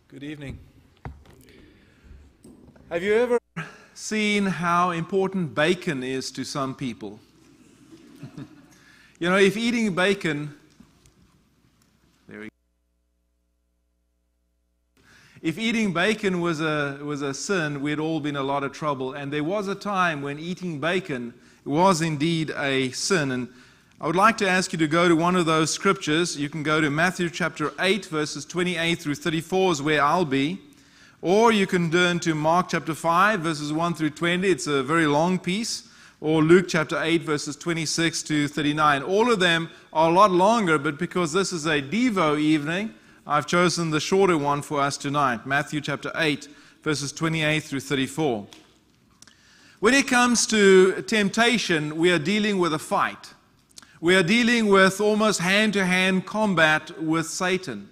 Good evening. Have you ever seen how important bacon is to some people? You know, if eating bacon, if eating bacon was a sin, we'd all be in a lot of trouble. And there was a time when eating bacon was indeed a sin. And I would like to ask you to go to one of those scriptures. You can go to Matthew chapter 8, verses 28 through 34 is where I'll be. Or you can turn to Mark chapter 5, verses 1 through 20. It's a very long piece. Or Luke chapter 8, verses 26 to 39. All of them are a lot longer, but because this is a Devo evening, I've chosen the shorter one for us tonight. Matthew chapter 8, verses 28 through 34. When it comes to temptation, we are dealing with a fight. We are dealing with almost hand-to-hand combat with Satan.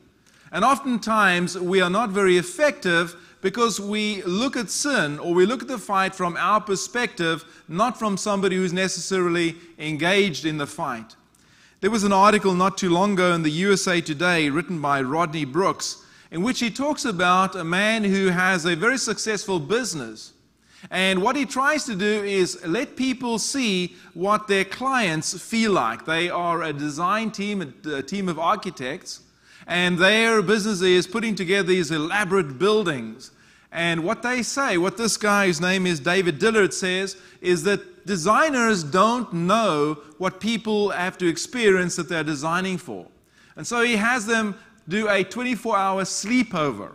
And oftentimes, we are not very effective because we look at sin or we look at the fight from our perspective, not from somebody who's necessarily engaged in the fight. There was an article not too long ago in the USA Today written by Rodney Brooks in which he talks about a man who has a very successful business. And what he tries to do is let people see what their clients feel like. They are a design team, a team of architects, and their business is putting together these elaborate buildings. And what they say, what this guy, whose name is David Dillard, says, is that designers don't know what people have to experience that they're designing for. And so he has them do a 24-hour sleepover.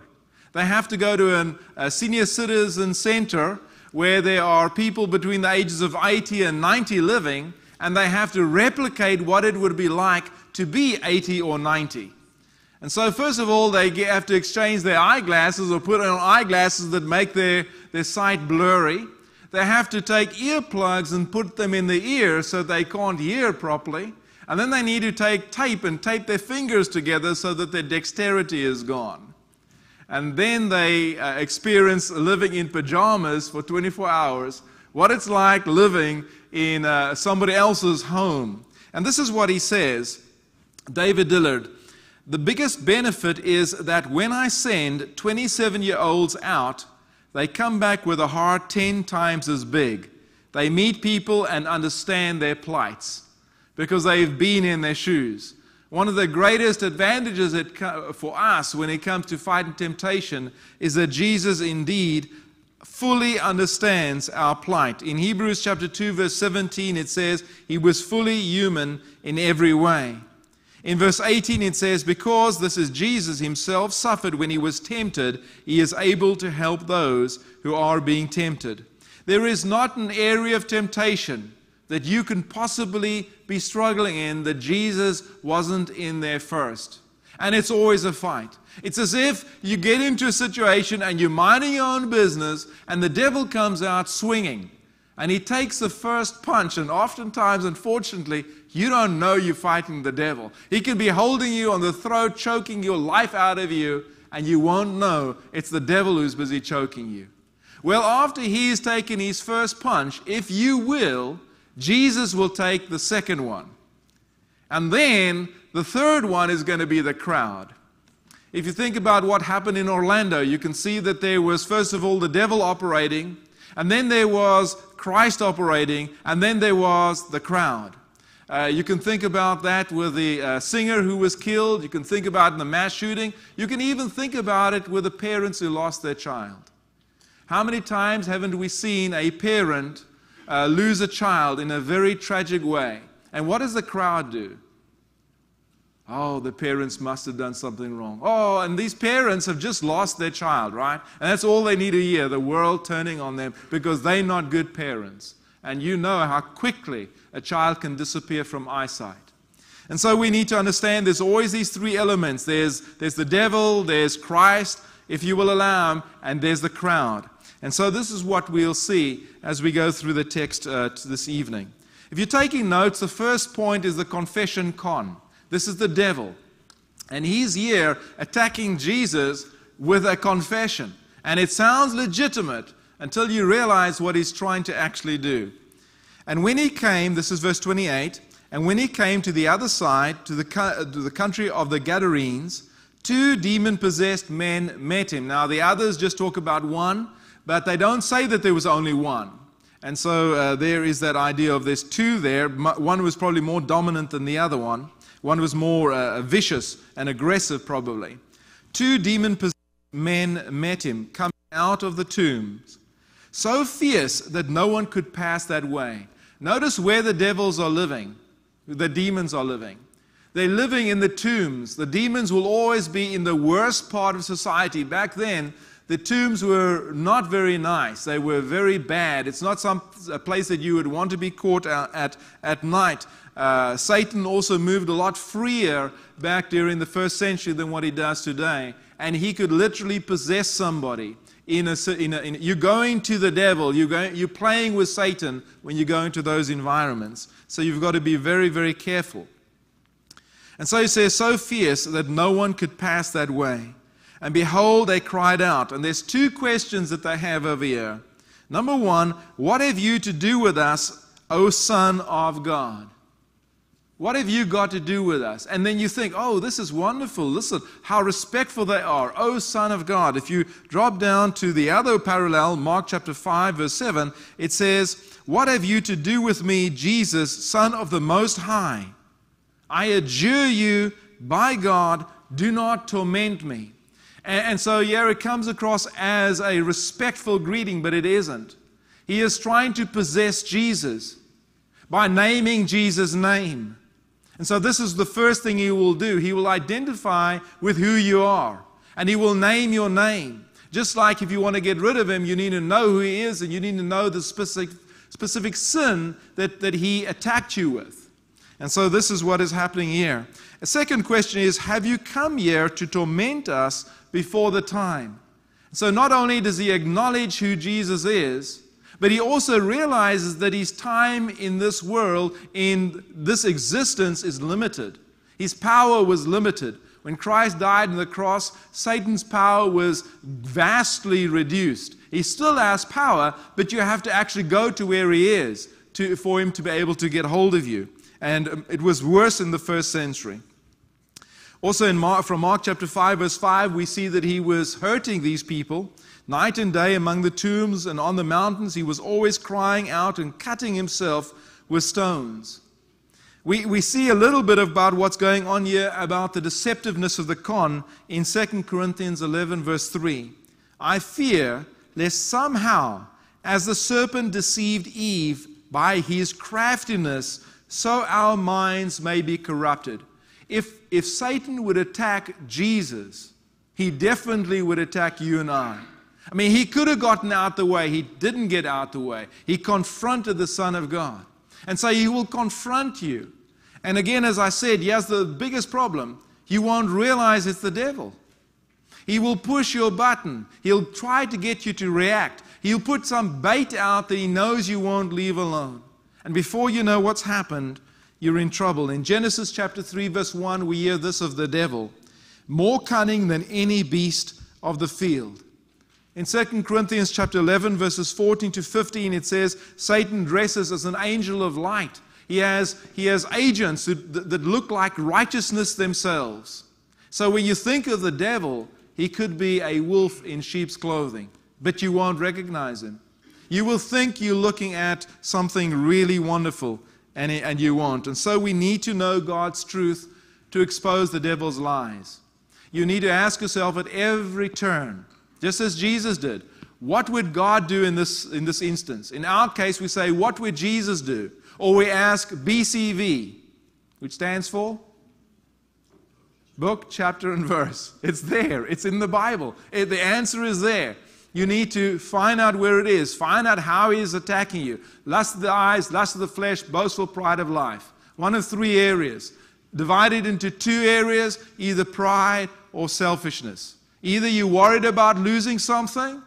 They have to go to a senior citizen center where there are people between the ages of 80 and 90 living, and they have to replicate what it would be like to be 80 or 90. And so first of all, they have to exchange their eyeglasses or put on eyeglasses that make their sight blurry. They have to take earplugs and put them in the ear so they can't hear properly. And then they need to take tape and tape their fingers together so that their dexterity is gone. And then they experience living in pajamas for 24 hours, what it's like living in somebody else's home. And this is what he says, David Dillard. The biggest benefit is that when I send 27-year-olds out, they come back with a heart 10 times as big. They meet people and understand their plights because they've been in their shoes. One of the greatest advantages for us when it comes to fighting temptation is that Jesus indeed fully understands our plight. In Hebrews chapter 2, verse 17, it says, He was fully human in every way. In verse 18, it says, because this is Jesus Himself suffered when He was tempted, He is able to help those who are being tempted. There is not an area of temptation that you can possibly be struggling in that Jesus wasn't in there first. And it's always a fight. It's as if you get into a situation and you're minding your own business and the devil comes out swinging. And he takes the first punch, and oftentimes, unfortunately, you don't know you're fighting the devil. He can be holding you on the throat, choking your life out of you, and you won't know it's the devil who's busy choking you. Well, after he's taken his first punch, if you will, Jesus will take the second one. And then the third one is going to be the crowd. If you think about what happened in Orlando, you can see that there was, first of all, the devil operating, and then there was Christ operating, and then there was the crowd. You can think about that with the singer who was killed. You can think about it in the mass shooting. You can even think about it with the parents who lost their child. How many times haven't we seen a parent lose a child in a very tragic way? And what does the crowd do? Oh, the parents must have done something wrong. Oh, and these parents have just lost their child, right? And that's all they need to hear, the world turning on them because they're not good parents. And you know how quickly a child can disappear from eyesight. And so we need to understand there's always these three elements. There's the devil, there's Christ, if you will allow him, and there's the crowd. And so this is what we'll see as we go through the text this evening. If you're taking notes, the first point is the confession con. This is the devil. And he's here attacking Jesus with a confession. And it sounds legitimate until you realize what he's trying to actually do. And when he came, this is verse 28, and when he came to the other side, to the country of the Gadarenes, 2 demon-possessed men met him. Now, the others just talk about one, but they don't say that there was only one. And so there is that idea of there's 2 there. One was probably more dominant than the other one. One was more vicious and aggressive, probably. 2 demon-possessed men met him, coming out of the tombs, so fierce that no one could pass that way. Notice where the devils are living, the demons are living. They're living in the tombs. The demons will always be in the worst part of society. Back then, the tombs were not very nice. They were very bad. It's not a place that you would want to be caught at night. Satan also moved a lot freer back during the first century than what he does today. And he could literally possess somebody. You're going to the devil. You're playing with Satan when you go into those environments. So you've got to be very, very careful. And so he says, so fierce that no one could pass that way. And behold, they cried out. And there's 2 questions that they have over here. Number 1, what have you to do with us, O Son of God? What have you got to do with us? And then you think, oh, this is wonderful. Listen, how respectful they are. O Son of God. If you drop down to the other parallel, Mark chapter 5, verse 7, it says, what have you to do with me, Jesus, Son of the Most High? I adjure you, by God, do not torment me. And so here it comes across as a respectful greeting, but it isn't. He is trying to possess Jesus by naming Jesus' name. And so this is the first thing he will do. He will identify with who you are, and he will name your name. Just like if you want to get rid of him, you need to know who he is, and you need to know the specific sin that he attacked you with. And so this is what is happening here. A second question is, have you come here to torment us before the time? So not only does he acknowledge who Jesus is, but he also realizes that his time in this world, in this existence, is limited. His power was limited. When Christ died on the cross, Satan's power was vastly reduced. He still has power, but you have to actually go to where he is for him to be able to get hold of you. And it was worse in the first century. Also from Mark chapter 5, verse 5, we see that he was hurting these people. Night and day among the tombs and on the mountains, he was always crying out and cutting himself with stones. We see a little bit about what's going on here about the deceptiveness of the con in 2 Corinthians 11, verse 3. I fear lest somehow, as the serpent deceived Eve by his craftiness, so our minds may be corrupted. If Satan would attack Jesus, he definitely would attack you and I. I mean, he could have gotten out the way. He didn't get out the way. He confronted the Son of God. And so he will confront you. And again, as I said, he has the biggest problem. You won't realize it's the devil. He will push your button. He'll try to get you to react. He'll put some bait out that he knows you won't leave alone. And before you know what's happened, you're in trouble. In Genesis chapter 3, verse 1, we hear this of the devil: more cunning than any beast of the field. In 2 Corinthians chapter 11, verses 14 to 15, it says, Satan dresses as an angel of light. He has agents that look like righteousness themselves. So when you think of the devil, he could be a wolf in sheep's clothing, but you won't recognize him. You will think you're looking at something really wonderful, and you won't. And so we need to know God's truth to expose the devil's lies. You need to ask yourself at every turn, just as Jesus did, what would God do in this instance? In our case, we say, what would Jesus do? Or we ask BCV, which stands for book, chapter, and verse. It's there. It's in the Bible. The answer is there. You need to find out where it is. Find out how he is attacking you. Lust of the eyes, lust of the flesh, boastful pride of life. One of 3 areas. Divided into 2 areas, either pride or selfishness. Either you're worried about losing something,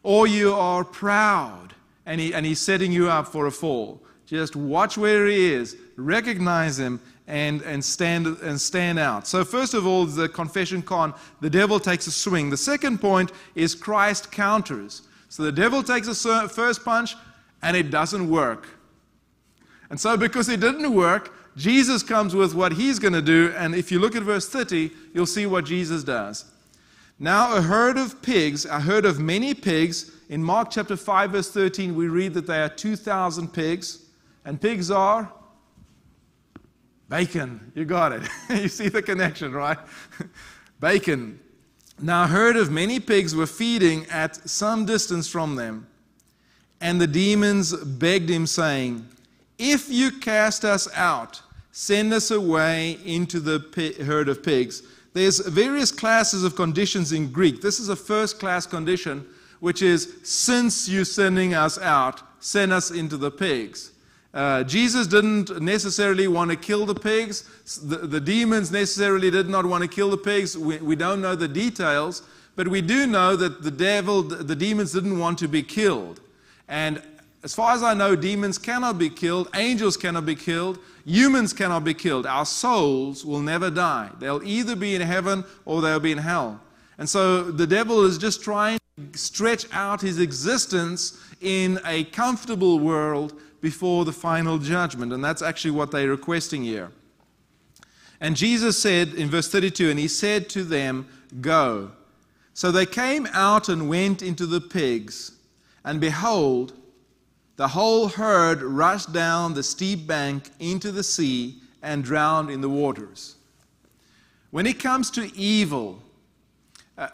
or you are proud, and he's setting you up for a fall. Just watch where he is, recognize him, and stand out. So first of all, the confession con, the devil takes a swing. The second point is Christ counters. So the devil takes a first punch, and it doesn't work. And so because it didn't work, Jesus comes with what he's going to do, and if you look at verse 30, you'll see what Jesus does. Now a herd of many pigs. In Mark chapter 5, verse 13, we read that there are 2,000 pigs, and pigs are bacon. You got it. You see the connection, right? Bacon. Now a herd of many pigs were feeding at some distance from them, and the demons begged him, saying, "If you cast us out, send us away into the herd of pigs." There's various classes of conditions in Greek. This is a first-class condition, which is, since you're sending us out, send us into the pigs. Jesus didn't necessarily want to kill the pigs. The demons necessarily did not want to kill the pigs. We don't know the details, but we do know that the demons didn't want to be killed. And as far as I know, demons cannot be killed, angels cannot be killed, humans cannot be killed. Our souls will never die. They'll either be in heaven or they'll be in hell. And so the devil is just trying to stretch out his existence in a comfortable world before the final judgment. And that's actually what they're requesting here. And Jesus said in verse 32, "And he said to them, Go." So they came out and went into the pigs. And behold, the whole herd rushed down the steep bank into the sea and drowned in the waters. When it comes to evil,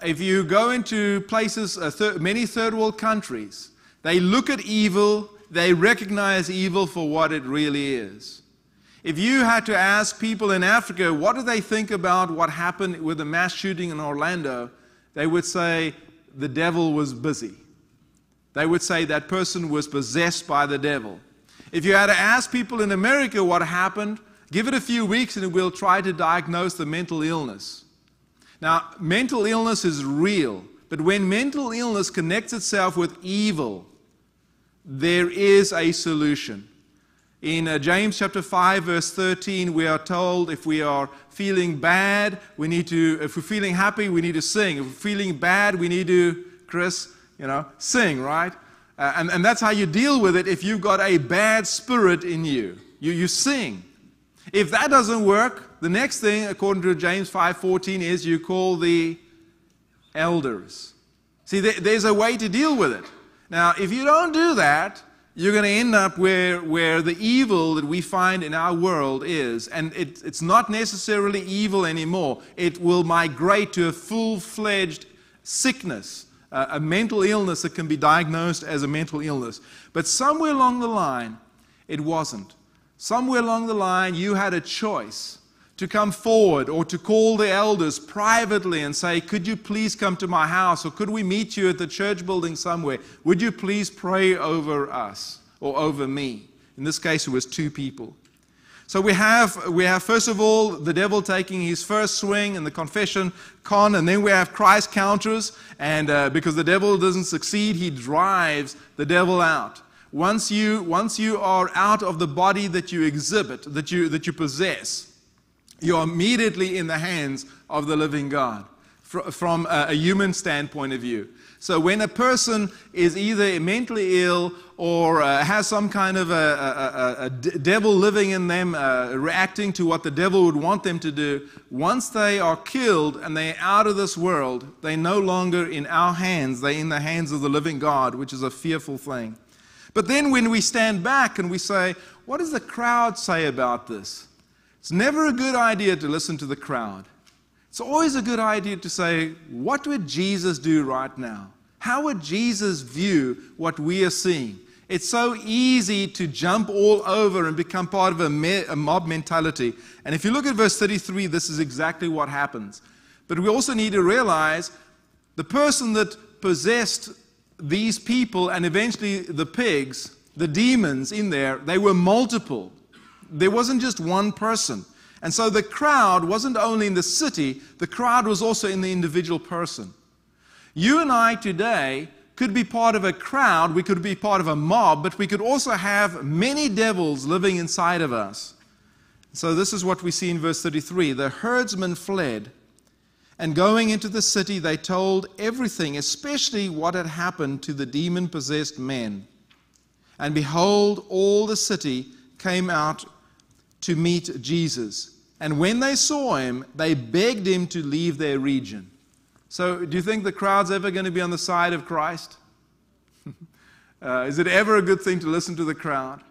if you go into places, many third world countries, they look at evil, they recognize evil for what it really is. If you had to ask people in Africa, what do they think about what happened with the mass shooting in Orlando, they would say the devil was busy. They would say that person was possessed by the devil. If you had to ask people in America what happened, give it a few weeks and we'll try to diagnose the mental illness. Now, mental illness is real, but when mental illness connects itself with evil, there is a solution. In James chapter 5, verse 13, we are told if we are feeling bad, if we're feeling happy, we need to sing. If we're feeling bad, we need to, sing, right? And that's how you deal with it if you've got a bad spirit in you. You sing. If that doesn't work, the next thing, according to James 5:14, is you call the elders. See, there's a way to deal with it. Now, if you don't do that, you're going to end up where the evil that we find in our world is. And it's not necessarily evil anymore. It will migrate to a full-fledged sickness. A mental illness that can be diagnosed as a mental illness. But somewhere along the line, it wasn't. Somewhere along the line, you had a choice to come forward or to call the elders privately and say, could you please come to my house, or could we meet you at the church building somewhere? Would you please pray over us or over me? In this case, it was two people. So we have first of all the devil taking his first swing in the confession con, and then we have Christ counters, and because the devil doesn't succeed, he drives the devil out. Once you are out of the body that you exhibit, that you possess, you are immediately in the hands of the living God from a human standpoint of view. So when a person is either mentally ill or has some kind of a devil living in them, reacting to what the devil would want them to do, once they are killed and they're out of this world, they're no longer in our hands. They're in the hands of the living God, which is a fearful thing. But then when we stand back and we say, what does the crowd say about this? It's never a good idea to listen to the crowd. It's always a good idea to say, what would Jesus do right now? How would Jesus view what we are seeing? It's so easy to jump all over and become part of a mob mentality. And if you look at verse 33, this is exactly what happens. But we also need to realize the person that possessed these people and eventually the pigs, the demons in there, they were multiple. There wasn't just one person. And so the crowd wasn't only in the city, the crowd was also in the individual person. You and I today could be part of a crowd, we could be part of a mob, but we could also have many devils living inside of us. So this is what we see in verse 33. The herdsmen fled, and going into the city, they told everything, especially what had happened to the demon-possessed men. And behold, all the city came out to meet Jesus. And when they saw him, they begged him to leave their region. So do you think the crowd's ever going to be on the side of Christ? Is it ever a good thing to listen to the crowd?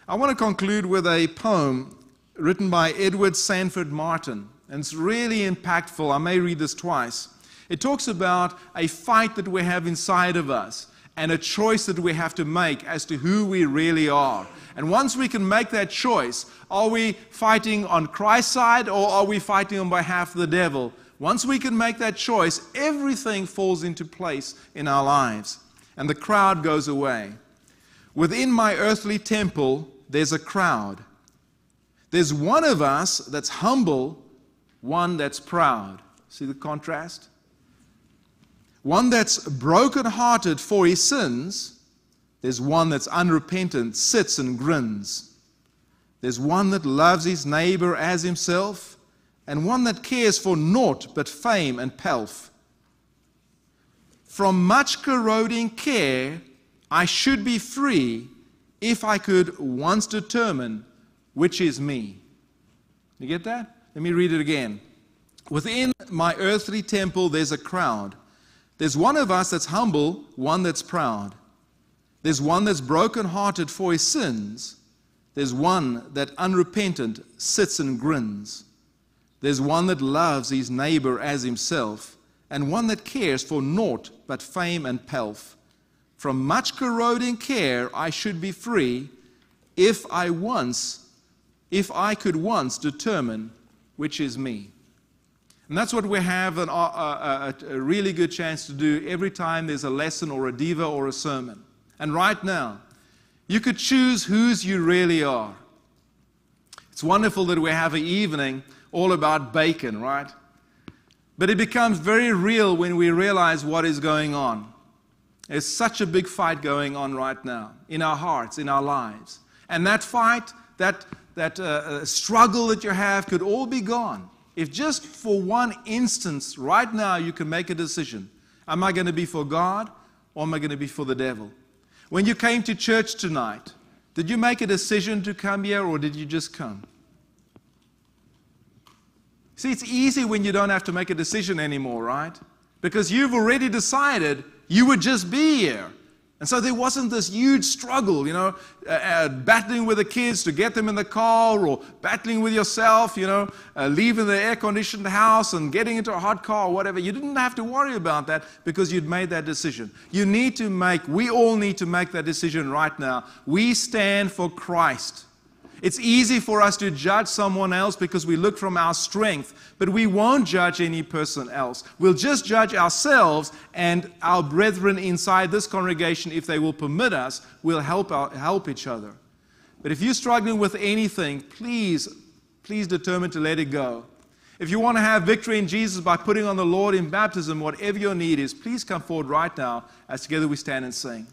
I want to conclude with a poem written by Edward Sanford Martin. And it's really impactful. I may read this twice. It talks about a fight that we have inside of us and a choice that we have to make as to who we really are. And once we can make that choice, are we fighting on Christ's side or are we fighting on behalf of the devil? Once we can make that choice, everything falls into place in our lives. And the crowd goes away. Within my earthly temple, there's a crowd. There's one of us that's humble, one that's proud. See the contrast? One that's broken-hearted for his sins. There's one that's unrepentant, sits and grins. There's one that loves his neighbor as himself, and one that cares for naught but fame and pelf. From much corroding care, I should be free if I could once determine which is me. You get that? Let me read it again. Within my earthly temple, there's a crowd. There's one of us that's humble, one that's proud. There's one that's broken-hearted for his sins. There's one that unrepentant sits and grins. There's one that loves his neighbor as himself, and one that cares for naught but fame and pelf. From much corroding care I should be free if I could once determine which is me. And that's what we have a really good chance to do every time there's a lesson or a diva or a sermon. And right now, you could choose whose you really are. It's wonderful that we have an evening all about bacon, right? But it becomes very real when we realize what is going on. There's such a big fight going on right now in our hearts, in our lives. And that fight, that struggle that you have could all be gone if just for one instance right now you can make a decision. Am I going to be for God or am I going to be for the devil? When you came to church tonight, did you make a decision to come here or did you just come? See, it's easy when you don't have to make a decision anymore, right? Because you've already decided you would just be here. And so there wasn't this huge struggle, battling with the kids to get them in the car or battling with yourself, leaving the air-conditioned house and getting into a hot car or whatever. You didn't have to worry about that because you'd made that decision. We all need to make that decision right now. We stand for Christ. It's easy for us to judge someone else because we look from our strength, but we won't judge any person else. We'll just judge ourselves and our brethren inside this congregation. If they will permit us, we'll help each other. But if you're struggling with anything, please determine to let it go. If you want to have victory in Jesus by putting on the Lord in baptism, whatever your need is, please come forward right now as together we stand and sing.